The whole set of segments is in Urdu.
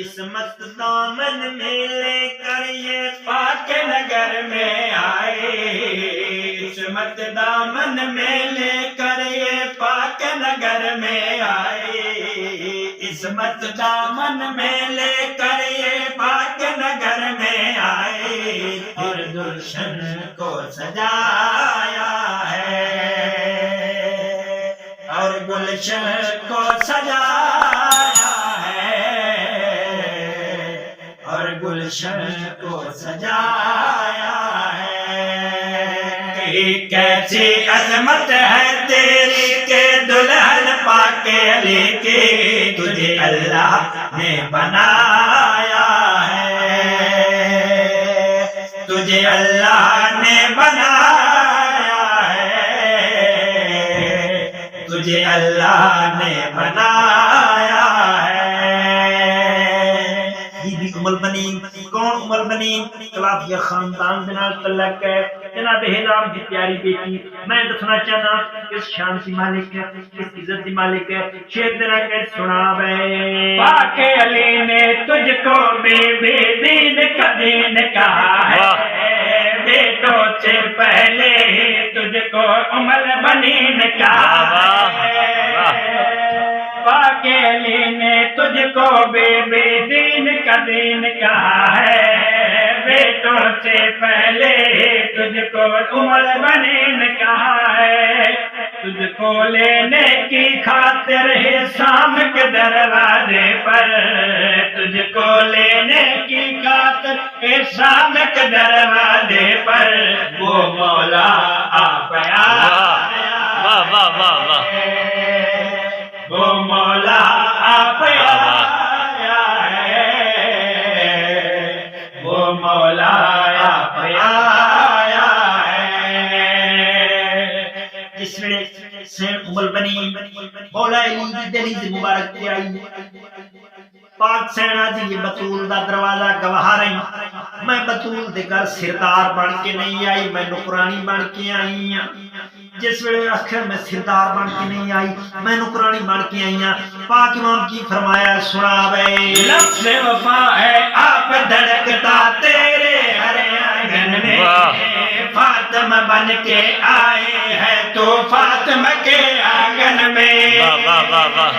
عصمت دامن میں لے کر یہ پاک نگر میں آئے، عصمت دامن میں لے کر یہ پاک نگر میں آئے، عصمت دامن میں لے کر یہ پاک نگر میں آئے، اور گلشن کو سجایا ہے، اور گلشن کو سجایا ہے، اور گلشن کو سجایا ہے۔ کیسی عظمت ہے تیری کہ دلہن پاک علی کی تجھے اللہ نے بنایا ہے، تجھے اللہ نے بنایا ہے، تجھے اللہ نے بنایا ہے۔ بی بی ام البنین کون؟ ام البنین کلافیہ خاندان بنا تعلق ہے، جناب ہیرام کی پیاری بیٹی۔ میں دسنا چاہنا اس شان کی مالک ہے، اس عزت کی مالک ہے۔ شیر دینا کہ سنا بے پاک علی نے تجھ کو بی بی دین کا دین کہا ہے، بیٹوں سے پہلے تجھ کو ام البنین کہا ہے، پاک علی نے تجھ کو بی بی دین کا دین کہا ہے، بیٹوں سے پہلے تجھ کو ام البنین کہا ہے، تجھ کو لینے کی خاطر حسام کے دروازے پر، تجھ کو لینے کی خاطر حسام کے دروازے پر وہ مولا آپ آیا، واہ واہ واہ واہ، وہ مولا آپ آیا ہے، وہ مولا آپ آیا ہے۔ جس ویلے سین ام البنین مولا علی دی دہلیز مبارک تے آئی، پاک سینا جی یہ بطول دا دروازہ گواہ رہی، میں بطول دے گھر سردار بن کے نہیں آئی، میں نکرانی بن کے آئی ہوں۔ جس ویلے آخر میں سردار بن کے نہیں آئی، میں نکرانی بن کے آئی ہوں۔ پاک امام کی فرمایا سنا بے لفظ وفا ہے آپ دھڑکتا تیرے ہر آنگن میں، فاطمہ بن کے آئے ہے تو فاطمہ کے آنگن میں، واہ واہ واہ،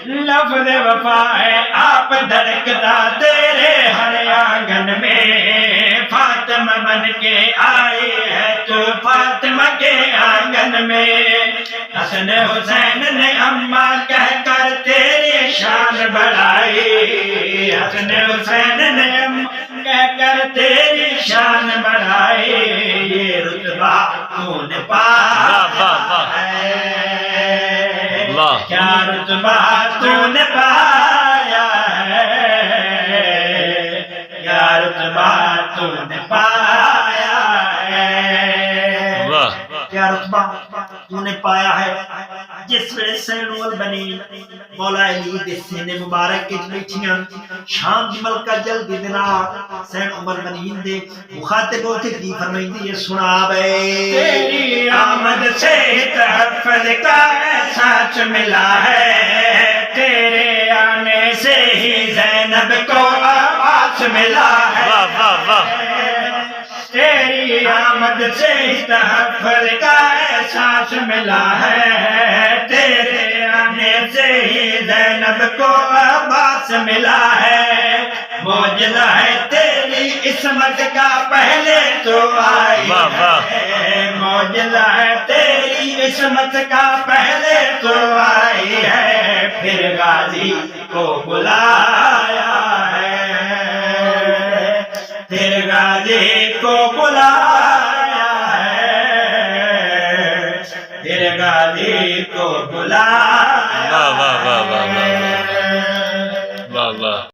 لفظ وفا ہے آپ دھڑکتا تیرے ہر آنگن میں، فاطمہ بن کے آئے ہے تو فاطمہ کے آنگن میں، حسن حسین نے اماں کہہ کر تیری شان بڑھائی، حسن حسین نے اماں کہہ کر تیری شان بڑھائی، یہ رتبہ تو نے پایا ہے، کیا رتبہ تو نے پایا ہے، کیا رتبہ تو نے پایا ہے، کیا رتبہ تو نے پایا ہے۔ جس ویلے سین ام البنین مولا علی دے سینے مبارک وچ بیٹھیاں، شام دی ملکہ جلدی دے نال سین ام البنین دے مخاطب ہو کے دی فرمائندی ہے سنا بے تیری آمد سے تحفظ کا احساس ملا ہے، تیرے آنے سے ہی زینب کو آواز ملا ہے، تیری آمد سے تحفظ کا احساس ملا ہے، تیرے آنے سے ہی زینب کو عباس ملا ہے، معجزہ ہے تیری عصمت کا پہلے تو آئی ہے، معجزہ ہے تیری عصمت کا پہلے تو آئی ہے، پھر غازی کو بلایا ہے، پھر غازی کو بلایا ہے، پھر غازی کو بلایا